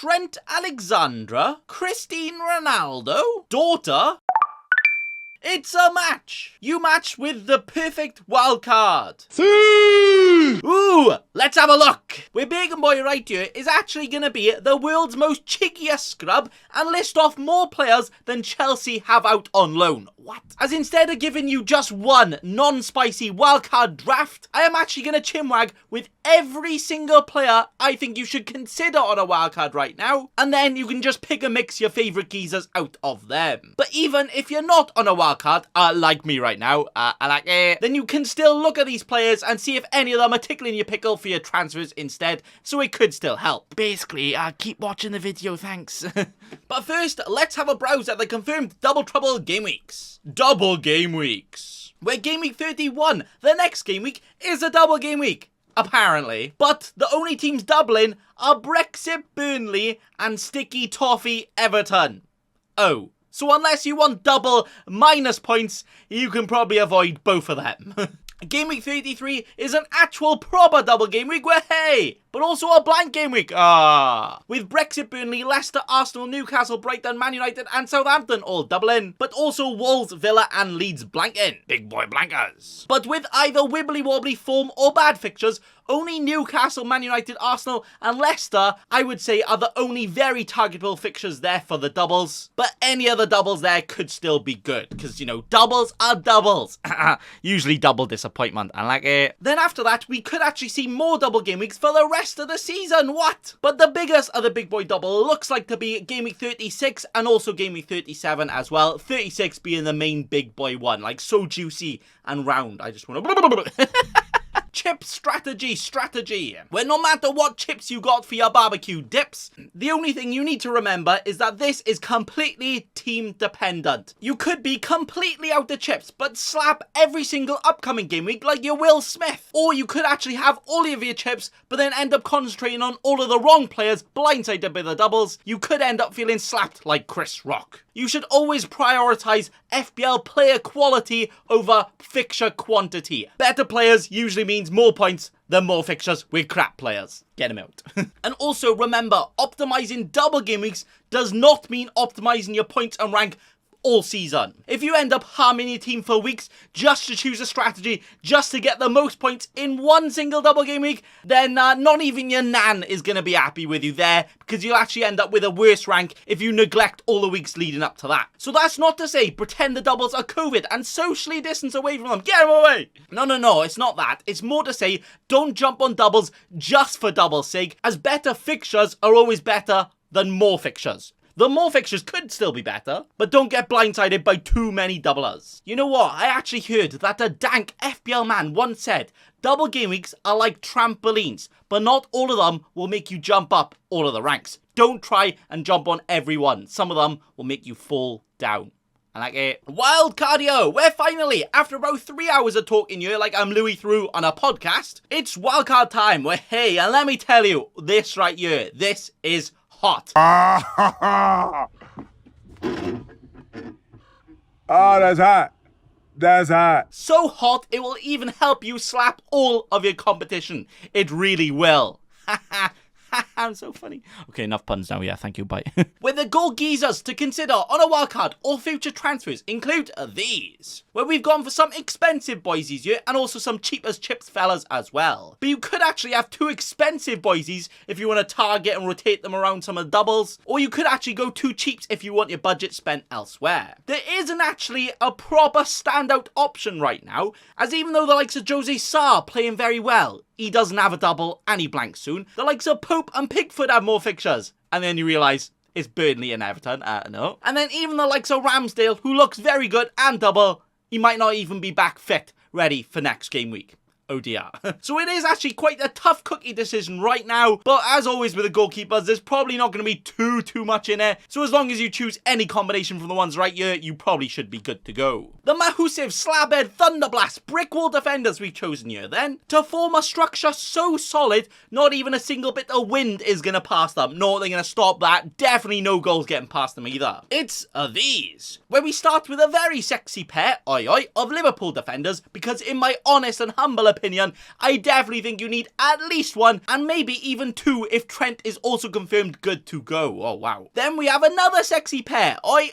Trent Alexandra, Cristiano Ronaldo, daughter. It's a match! You match with the perfect wildcard. Ooh, let's have a look. Where Bacon Boy right here is actually going to be the world's most cheekiest scrub and list off more players than Chelsea have out on loan. What? As instead of giving you just one non-spicy wildcard draft, I am actually going to chinwag with every single player I think you should consider on a wildcard right now, and then you can just pick and mix your favourite geezers out of them. But even if you're not on a wildcard, like me right now, then you can still look at these players and see if any of them are tickling your pickle for your transfers instead, so it could still help. Basically, keep watching the video, thanks. But first, let's have a browse at the confirmed Double Trouble Game Weeks. Double Game Weeks. Where Game Week 31, the next game week, is a double game week. Apparently. But the only teams doubling are Brexit Burnley and Sticky Toffee Everton. Oh. So unless you want double minus points, you can probably avoid both of them. Game Week 33 is an actual proper double game week where, hey, but also a blank game week. With Brexit, Burnley, Leicester, Arsenal, Newcastle, Brighton, Man United and Southampton all doubling, but also Wolves, Villa and Leeds blanking. Big boy blankers. But with either wibbly-wobbly form or bad fixtures, only Newcastle, Man United, Arsenal and Leicester, I would say, are the only very targetable fixtures there for the doubles. But any other doubles there could still be good, because, you know, doubles are doubles. Usually double disappointment, I like it. Then after that, we could actually see more double game weeks for the rest of the season, what? But the biggest of the big boy double looks like to be Game Week 36 and also Game Week 37 as well. 36 being the main big boy one, like so juicy and round. I just want to... Chip strategy, where no matter what chips you got for your barbecue dips, the only thing you need to remember is that this is completely team dependent. You could be completely out of chips, but slap every single upcoming game week like you're Will Smith. Or you could actually have all of your chips, but then end up concentrating on all of the wrong players, blindsided by the doubles. You could end up feeling slapped like Chris Rock. You should always prioritize FPL player quality over fixture quantity. Better players usually means more points than more fixtures with crap players. Get them out. And also remember, optimizing double game weeks does not mean optimizing your points and rank all season. If you end up harming your team for weeks just to choose a strategy just to get the most points in one single double game week, then not even your nan is going to be happy with you there, because you'll actually end up with a worse rank if you neglect all the weeks leading up to that. So that's not to say pretend the doubles are COVID and socially distance away from them. Get them away! No, it's not that. It's more to say don't jump on doubles just for double's sake, as better fixtures are always better than more fixtures. The more fixtures could still be better, but don't get blindsided by too many doublers. You know what? I actually heard that a dank FPL man once said, double game weeks are like trampolines, but not all of them will make you jump up all of the ranks. Don't try and jump on every one. Some of them will make you fall down. I like it. Wild cardio, where finally, after about 3 hours of talking here like I'm Louis Through on a podcast, it's wildcard time where, hey, and let me tell you, this right here, this is hot. Oh, that's hot. That's hot. So hot, it will even help you slap all of your competition. It really will. I'm so funny. Okay, enough puns now. Yeah, thank you. Bye. Where the goal geezers to consider on a wildcard or future transfers include these. Where we've gone for some expensive boysies here and also some cheap as chips fellas as well. But you could actually have two expensive boysies if you want to target and rotate them around some of the doubles. Or you could actually go two cheaps if you want your budget spent elsewhere. There isn't actually a proper standout option right now, as even though the likes of Jose Sarr playing very well, he doesn't have a double and he blanks soon. The likes of Pope and Pickford have more fixtures. And then you realise it's Burnley and Everton. No. And then even the likes of Ramsdale, who looks very good and double, he might not even be back fit, ready for next game week. Oh dear. So it is actually quite a tough cookie decision right now, but as always with the goalkeepers, there's probably not going to be too much in it. So as long as you choose any combination from the ones right here, you probably should be good to go. The Mahusiv, Slabhead, Thunderblast, Brick Wall defenders we've chosen here then, to form a structure so solid, not even a single bit of wind is going to pass them. No, they're going to stop that. Definitely no goals getting past them either. It's these, where we start with a very sexy pair, of Liverpool defenders, because in my honest and humble opinion, opinion. I definitely think you need at least one, and maybe even two if Trent is also confirmed good to go. Oh, wow. Then we have another sexy pair, oi,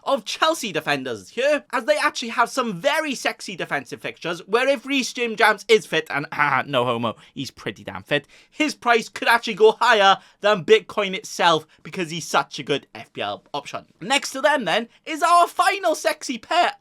of Chelsea defenders here, as they actually have some very sexy defensive fixtures where if Reece James is fit, and no homo, he's pretty damn fit, his price could actually go higher than Bitcoin itself because he's such a good FPL option. Next to them then is our final sexy pair,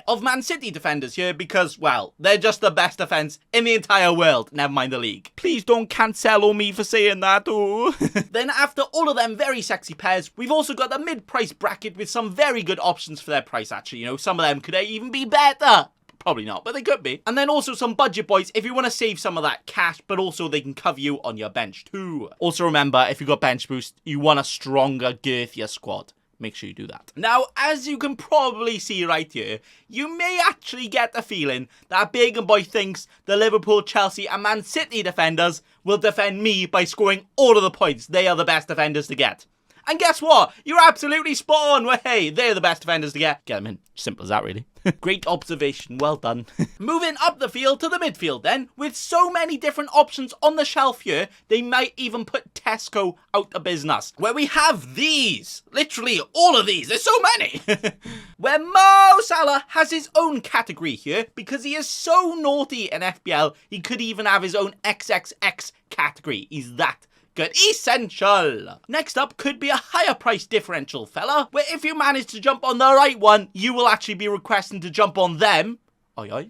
of Man City defenders here because, well, they're just the best defense in the entire world, never mind the league. Please don't cancel me for saying that, oh. Then after all of them very sexy pairs, we've also got the mid-price bracket with some very good options for their price, actually. You know, some of them could even be better. Probably not, but they could be. And then also some budget boys if you want to save some of that cash, but also they can cover you on your bench too. Also remember, if you've got bench boost, you want a stronger, girthier squad. Make sure you do that. Now, as you can probably see right here, you may actually get the feeling that Bacon Boy thinks the Liverpool, Chelsea and Man City defenders will defend me by scoring all of the points. They are the best defenders to get. And guess what? You're absolutely spot on. Well, hey, they're the best defenders to get. Get them in. Simple as that, really. Great observation. Well done. Moving up the field to the midfield then, with so many different options on the shelf here, they might even put Tesco out of business. Where we have these. Literally all of these. There's so many. Where Mo Salah has his own category here because he is so naughty in FPL, he could even have his own XXX category. He's that good. Essential. Next up could be a higher price differential fella, where if you manage to jump on the right one, you will actually be requesting to jump on them.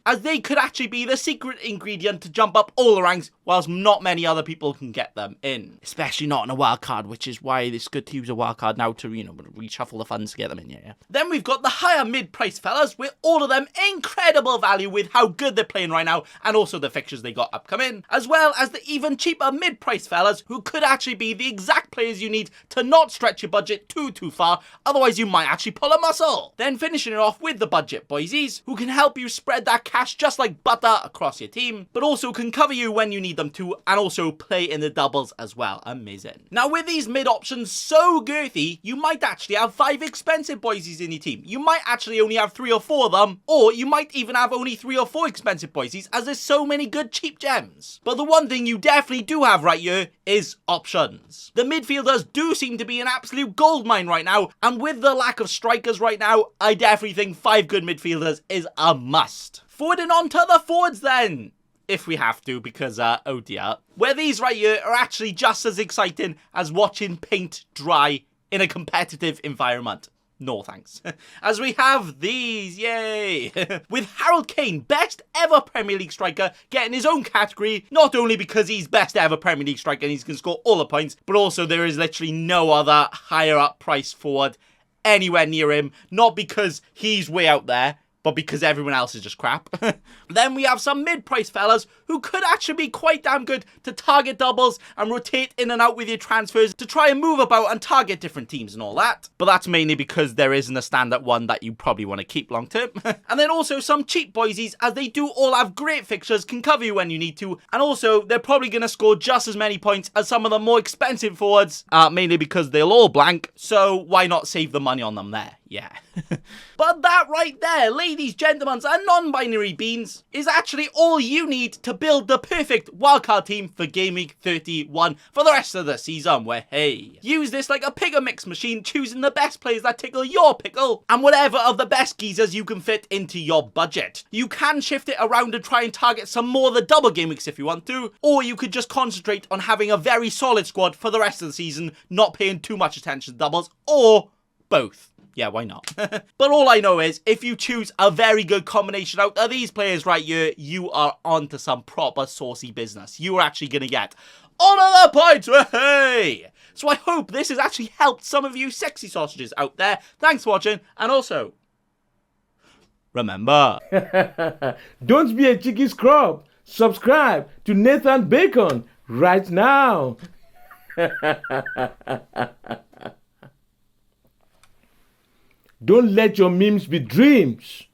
As they could actually be the secret ingredient to jump up all the ranks, whilst not many other people can get them in. Especially not in a wildcard, which is why it's good to use a wildcard now to, you know, reshuffle the funds to get them in, yeah. Then we've got the higher mid-price fellas, with all of them incredible value with how good they're playing right now, and also the fixtures they got upcoming. As well as the even cheaper mid-price fellas, who could actually be the exact players you need to not stretch your budget too far, otherwise you might actually pull a muscle. Then finishing it off with the budget boysies, who can help you spread that cash just like butter across your team, but also can cover you when you need them to, and also play in the doubles as well. Amazing. Now with these mid options so girthy, you might actually have 5 expensive boysies in your team. You might actually only have 3 or 4 of them, or you might even have only 3 or 4 expensive boysies, as there's so many good cheap gems. But the one thing you definitely do have right here is options. The midfielders do seem to be an absolute goldmine right now, and with the lack of strikers right now, I definitely think 5 good midfielders is a must. Forwarding on to the forwards then, if we have to, because, oh dear. Where these right here are actually just as exciting as watching paint dry in a competitive environment. No thanks. As we have these, yay! With Harold Kane, best ever Premier League striker, getting his own category, not only because he's best ever Premier League striker and he can score all the points, but also there is literally no other higher up price forward anywhere near him, not because he's way out there, but because everyone else is just crap. Then we have some mid-price fellas who could actually be quite damn good to target doubles and rotate in and out with your transfers to try and move about and target different teams and all that. But that's mainly because there isn't a standard one that you probably want to keep long term. And then also some cheap boysies, as they do all have great fixtures, can cover you when you need to. And also, they're probably going to score just as many points as some of the more expensive forwards, mainly because they'll all blank. So why not save the money on them there? Yeah. But that right there, ladies, gentlemen, and non-binary beans, is actually all you need to build the perfect wildcard team for Gameweek 31 for the rest of the season, where, hey, use this like a pick and mix machine, choosing the best players that tickle your pickle, and whatever of the best geezers you can fit into your budget. You can shift it around and try and target some more of the double game weeks if you want to, or you could just concentrate on having a very solid squad for the rest of the season, not paying too much attention to doubles, or both. Yeah, why not? But all I know is, if you choose a very good combination out of these players right here, you are onto some proper saucy business. You are actually going to get all of the points, hey! So I hope this has actually helped some of you sexy sausages out there. Thanks for watching, and also, remember, don't be a cheeky scrub. Subscribe to Nathan Bacon right now. Don't let your memes be dreams.